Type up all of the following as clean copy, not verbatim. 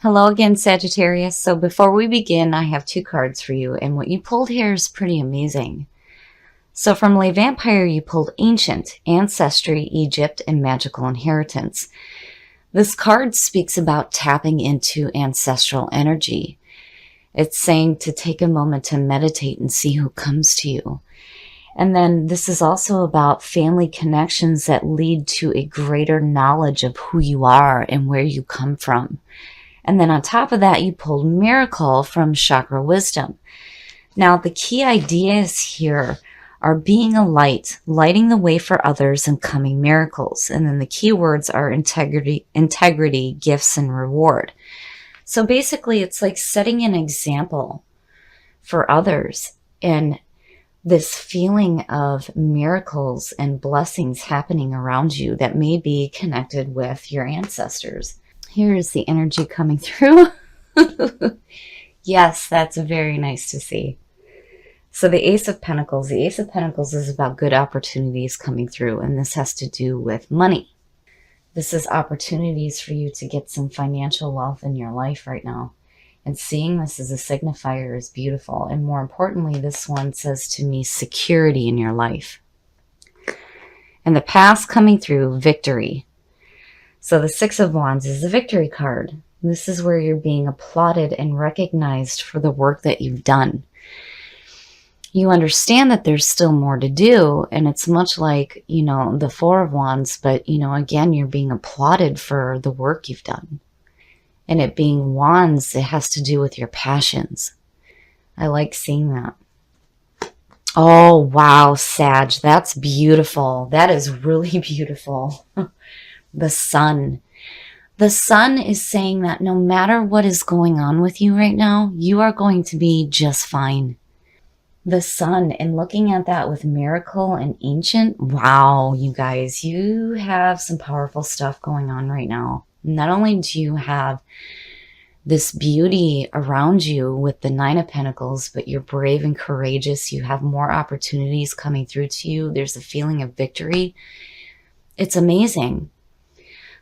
Hello again, Sagittarius. So before we begin, I have two cards for you, and what you pulled here is pretty amazing. So from Lay Vampire, you pulled Ancient, Ancestry, Egypt, and Magical Inheritance. This card speaks about tapping into ancestral energy. It's saying to take a moment to meditate and see who comes to you. And then this is also about family connections that lead to a greater knowledge of who you are and where you come from. And then on top of that, you pulled Miracle from Chakra Wisdom. Now, the key ideas here are being a light, lighting the way for others, and coming miracles. And then the key words are integrity, gifts, and reward. So basically, it's like setting an example for others and this feeling of miracles and blessings happening around you that may be connected with your ancestors. Here's the energy coming through. Yes, that's very nice to see. So the Ace of Pentacles. The Ace of Pentacles is about good opportunities coming through, and this has to do with money. This is opportunities for you to get some financial wealth in your life right now. And seeing this as a signifier is beautiful. And more importantly, this one says to me security in your life. And the past coming through, victory. So the Six of Wands is the victory card. This is where you're being applauded and recognized for the work that you've done. You understand that there's still more to do, and it's much like, the Four of Wands, but, again, you're being applauded for the work you've done. And it being wands, it has to do with your passions. I like seeing that. Oh, wow, Sag, that's beautiful. That is really beautiful. The Sun. The Sun is saying that no matter what is going on with you right now, you are going to be just fine. The Sun, and looking at that with Miracle and Ancient, wow, you guys, you have some powerful stuff going on right now. Not only do you have this beauty around you with the Nine of Pentacles, but you're brave and courageous. You have more opportunities coming through to you. There's a feeling of victory. It's amazing.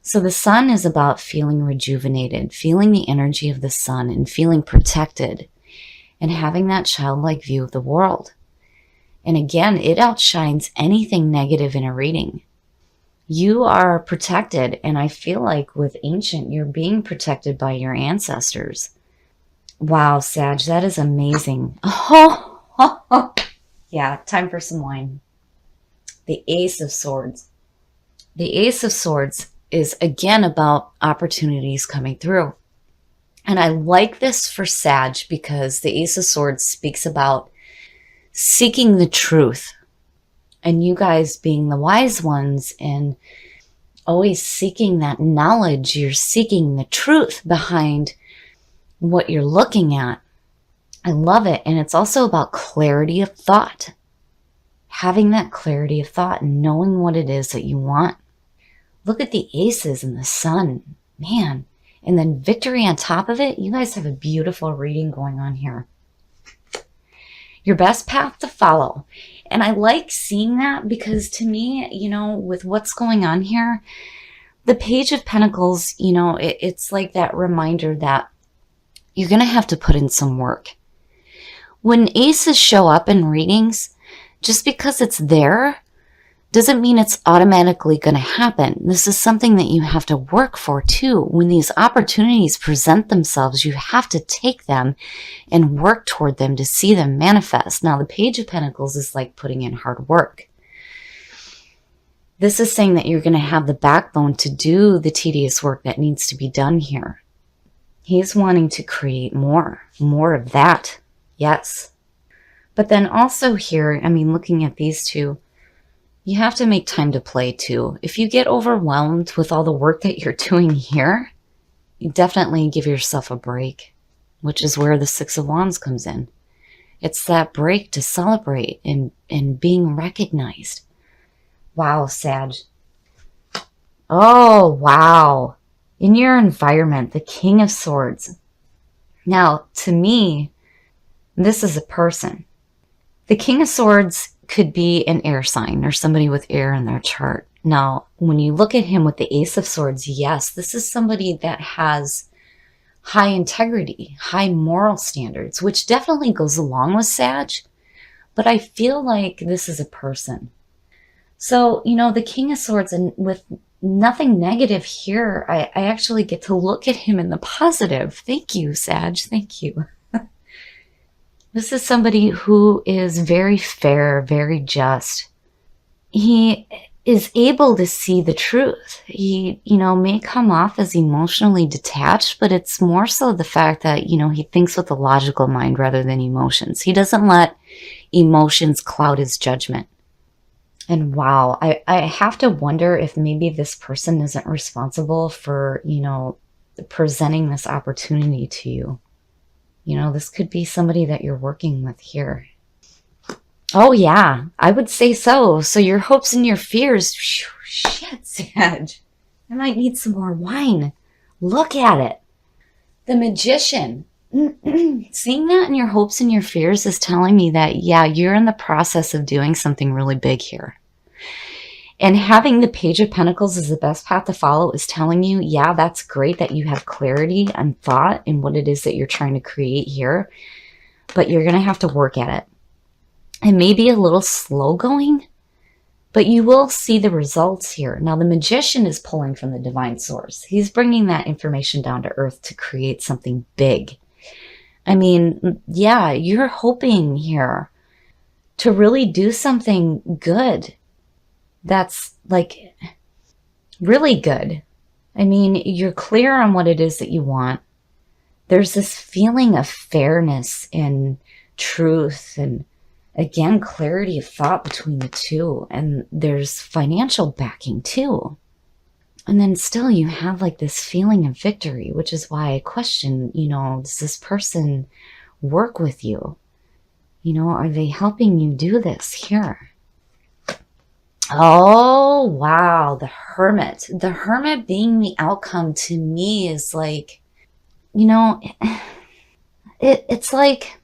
So the Sun is about feeling rejuvenated, feeling the energy of the sun and feeling protected and having that childlike view of the world. And again, it outshines anything negative in a reading. You are protected, and I feel like with Ancient, you're being protected by your ancestors. Wow, Sag, that is amazing. Oh, yeah, time for some wine. The Ace of Swords. The Ace of Swords is again about opportunities coming through. And I like this for Sag because the Ace of Swords speaks about seeking the truth. And you guys being the wise ones and always seeking that knowledge, you're seeking the truth behind what you're looking at. I love it. And it's also about clarity of thought. Having that clarity of thought and knowing what it is that you want. Look at the aces and the sun. Man. And then victory on top of it. You guys have a beautiful reading going on here. Your best path to follow. And I like seeing that because to me, with what's going on here, the Page of Pentacles, it's like that reminder that you're going to have to put in some work. When aces show up in readings, just because it's there doesn't mean it's automatically going to happen. This is something that you have to work for too. When these opportunities present themselves, you have to take them and work toward them to see them manifest. Now, the Page of Pentacles is like putting in hard work. This is saying that you're going to have the backbone to do the tedious work that needs to be done here. He's wanting to create more of that. Yes. But then also here, looking at these two, you have to make time to play too. If you get overwhelmed with all the work that you're doing here, you definitely give yourself a break, which is where the Six of Wands comes in. It's that break to celebrate and being recognized. Wow, Sag. Oh, wow. In your environment, the King of Swords. Now, to me, this is a person. The King of Swords could be an air sign or somebody with air in their chart. Now, when you look at him with the Ace of Swords, yes, this is somebody that has high integrity, high moral standards, which definitely goes along with Sag, but I feel like this is a person. So, the King of Swords, and with nothing negative here, I actually get to look at him in the positive. Thank you, Sag. Thank you. This is somebody who is very fair, very just. He is able to see the truth. He, may come off as emotionally detached, but it's more so the fact that, he thinks with a logical mind rather than emotions. He doesn't let emotions cloud his judgment. And wow, I have to wonder if maybe this person isn't responsible for, presenting this opportunity to you. This could be somebody that you're working with here. Oh yeah, I would say so. So your hopes and your fears, shit, Sag. I might need some more wine. Look at it. The Magician. Seeing that in your hopes and your fears is telling me that, yeah, you're in the process of doing something really big here. And having the Page of Pentacles as the best path to follow is telling you, yeah, that's great that you have clarity and thought in what it is that you're trying to create here, but you're going to have to work at it. It may be a little slow going, but you will see the results here. Now, the Magician is pulling from the divine source. He's bringing that information down to earth to create something big. I mean, yeah, you're hoping here to really do something good. That's like really good. I mean, you're clear on what it is that you want. There's this feeling of fairness and truth and, again, clarity of thought between the two. And there's financial backing too. And then still you have like this feeling of victory, which is why I question, does this person work with you? Are they helping you do this here? Oh, wow. The Hermit. The Hermit being the outcome to me is like, it's like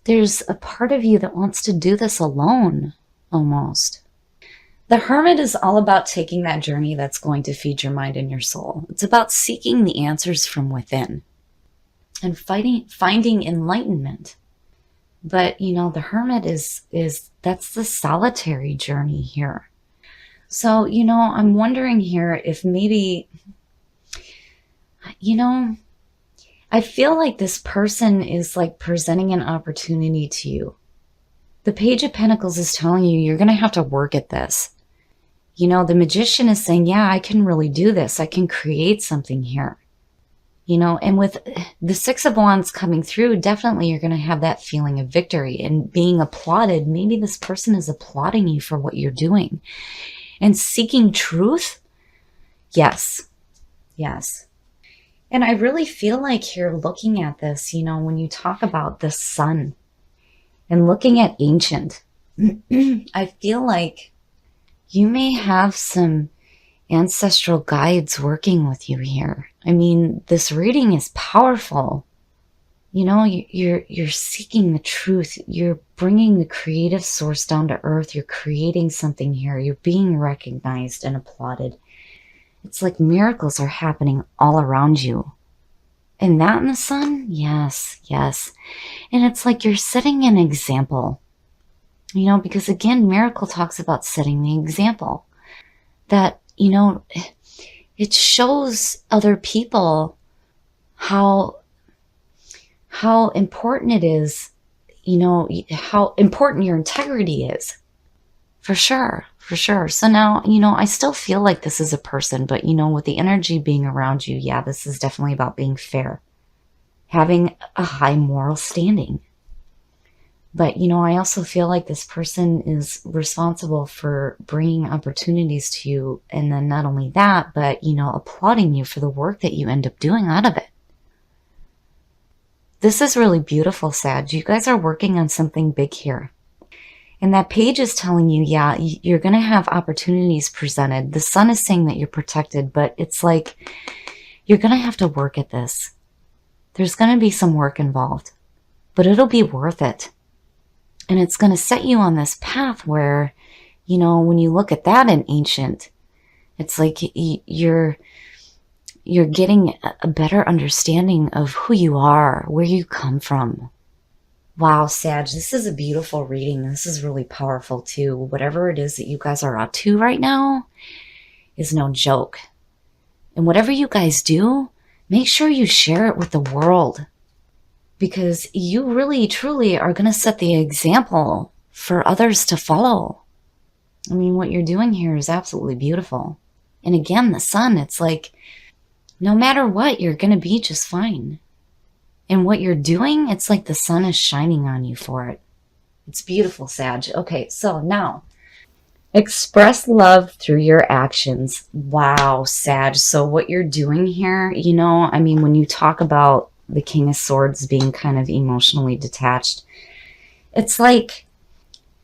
there's a part of you that wants to do this alone, almost. The Hermit is all about taking that journey that's going to feed your mind and your soul. It's about seeking the answers from within and finding enlightenment. But, the Hermit is that's the solitary journey here. So, I'm wondering here if maybe, I feel like this person is like presenting an opportunity to you. The Page of Pentacles is telling you you're going to have to work at this. The Magician is saying, yeah, I can really do this. I can create something here. And with the Six of Wands coming through, definitely you're going to have that feeling of victory and being applauded. Maybe this person is applauding you for what you're doing. And seeking truth? Yes. Yes. And I really feel like here looking at this, when you talk about the sun and looking at ancient, I feel like you may have some ancestral guides working with you here. I mean, this reading is powerful. You're seeking the truth. You're bringing the creative source down to earth. You're creating something here. You're being recognized and applauded. It's like miracles are happening all around you. And that in the sun? Yes, yes. And it's like you're setting an example. Because again, miracle talks about setting the example. That, it shows other people how important it is, how important your integrity is. For sure, for sure. So now, I still feel like this is a person, but, with the energy being around you, yeah, this is definitely about being fair. Having a high moral standing. But, I also feel like this person is responsible for bringing opportunities to you. And then not only that, but, applauding you for the work that you end up doing out of it. This is really beautiful, Sag. You guys are working on something big here. And that page is telling you, yeah, you're going to have opportunities presented. The sun is saying that you're protected, but it's like you're going to have to work at this. There's going to be some work involved, but it'll be worth it. And it's going to set you on this path where, when you look at that in ancient, it's like you're you're getting a better understanding of who you are, where you come from. Wow, Sag, this is a beautiful reading. This is really powerful too. Whatever it is that you guys are up to right now is no joke. And whatever you guys do, make sure you share it with the world, because you really, truly are going to set the example for others to follow. I mean, what you're doing here is absolutely beautiful. And again, the sun, it's like, no matter what, you're going to be just fine. And what you're doing, it's like the sun is shining on you for it. It's beautiful, Sag. Okay, so now, express love through your actions. Wow, Sag. So what you're doing here, you know, I mean, when you talk about the King of Swords being kind of emotionally detached, it's like,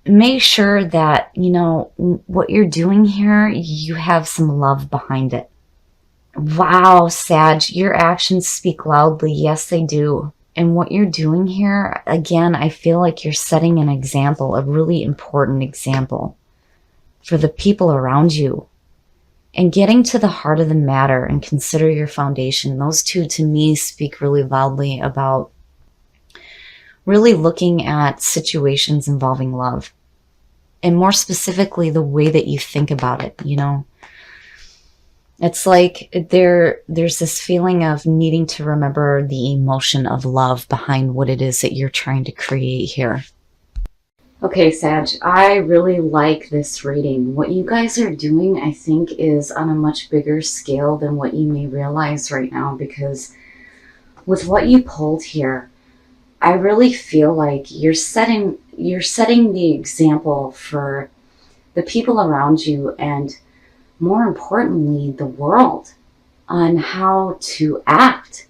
make sure that, you know, what you're doing here, you have some love behind it. Wow, Sag, your actions speak loudly. Yes, they do. And what you're doing here, again, I feel like you're setting an example, a really important example for the people around you. And getting to the heart of the matter and consider your foundation. Those two, to me, speak really loudly about really looking at situations involving love. And more specifically, the way that you think about it, you know. It's like there's this feeling of needing to remember the emotion of love behind what it is that you're trying to create here. Okay, Sag, I really like this reading. What you guys are doing, I think, is on a much bigger scale than what you may realize right now, because with what you pulled here, I really feel like you're setting the example for the people around you, and more importantly, the world, on how to act.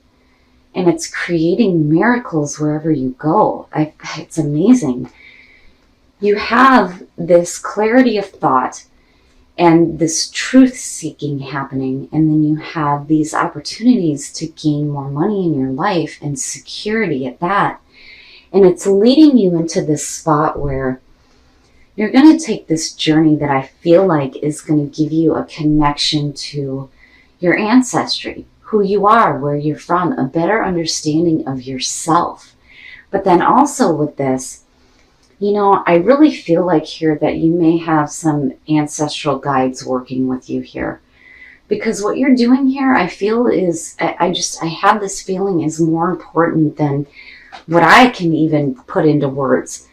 And it's creating miracles wherever you go. It's amazing. You have this clarity of thought and this truth seeking happening, and then you have these opportunities to gain more money in your life and security at that. And it's leading you into this spot where you're going to take this journey that I feel like is going to give you a connection to your ancestry, who you are, where you're from, a better understanding of yourself. But then also with this, you know, I really feel like here that you may have some ancestral guides working with you here. Because what you're doing here, I feel is, I have this feeling is more important than what I can even put into words.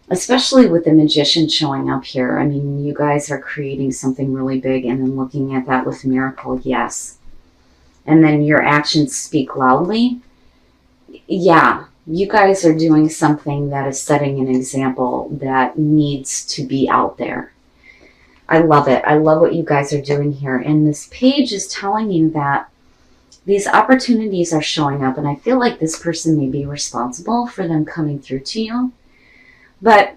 Especially with the Magician showing up here. I mean, you guys are creating something really big, and then looking at that with Miracle, yes. And then your actions speak loudly. Yeah, you guys are doing something that is setting an example that needs to be out there. I love it. I love what you guys are doing here. And this page is telling you that these opportunities are showing up, and I feel like this person may be responsible for them coming through to you. But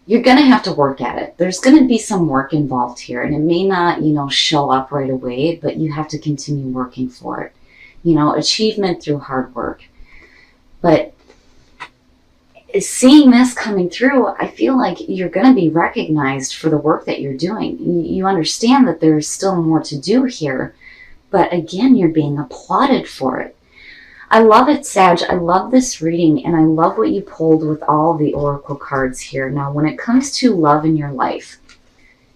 you're going to have to work at it. There's going to be some work involved here, and it may not, you know, show up right away, but you have to continue working for it. You know, achievement through hard work. But seeing this coming through, I feel like you're going to be recognized for the work that you're doing. You understand that there's still more to do here, but again, you're being applauded for it. I love it, Sag. I love this reading, and I love what you pulled with all the oracle cards here. Now, when it comes to love in your life,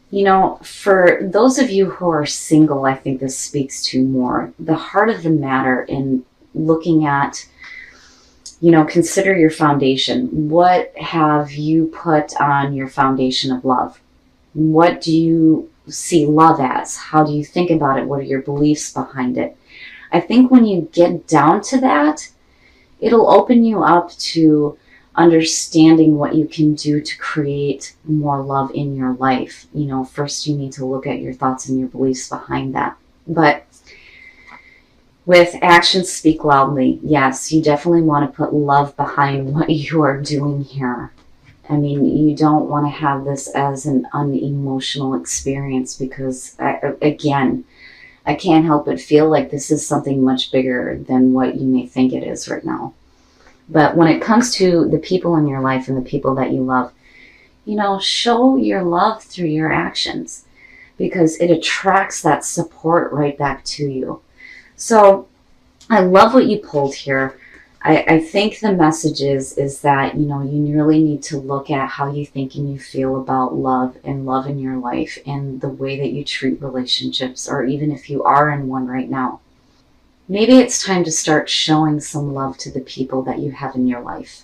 you know, for those of you who are single, I think this speaks to more the heart of the matter in looking at, you know, consider your foundation. What have you put on your foundation of love? What do you see love as? How do you think about it? What are your beliefs behind it? I think when you get down to that, it'll open you up to understanding what you can do to create more love in your life. You know, first you need to look at your thoughts and your beliefs behind that. But with actions speak loudly, yes, you definitely want to put love behind what you are doing here. I mean, you don't want to have this as an unemotional experience, because, again, I can't help but feel like this is something much bigger than what you may think it is right now. But when it comes to the people in your life and the people that you love, you know, show your love through your actions. because it attracts that support right back to you. So I love what you pulled here. I think the message is that, you know, you really need to look at how you think and you feel about love and love in your life and the way that you treat relationships, or even if you are in one right now. Maybe it's time to start showing some love to the people that you have in your life.